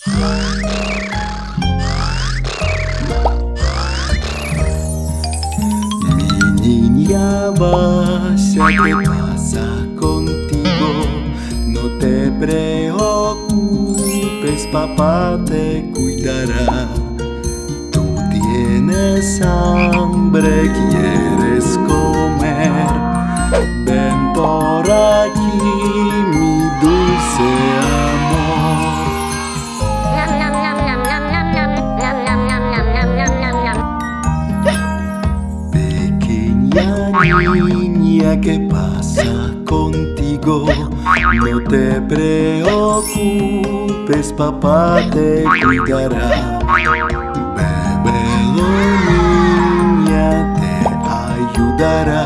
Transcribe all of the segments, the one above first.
Mi niña Basia, ¿qué pasa contigo? No te preocupes, papá te cuidará. Tú tienes hambre, quieres comer. Ven por aquí, mi dulce amor. Pequeña niña, ¿qué pasa contigo? No te preocupes, papá te cuidará. Bébelo, niña, te ayudará.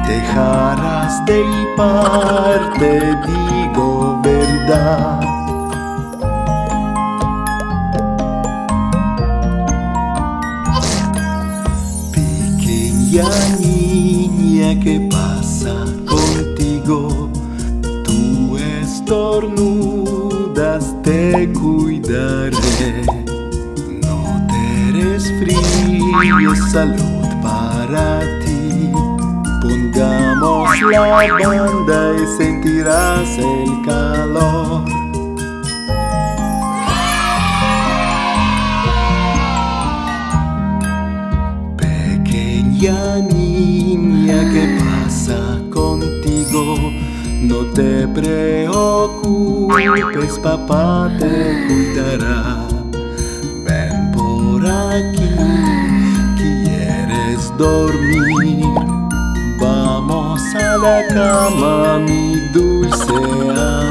Dejarás de hipar, te digo verdad. Pequeña niña, ¿qué pasa contigo? Tú estornudas, te cuidaré. No te resfríes, salud para ti. Pongamos la banda y sentirás el calor. Pequeña niña, ¿qué pasa contigo? No te preocupes, papá te cuidará. Ven por aquí, ¿quieres dormir? Vamos a la cama, mi dulce amor.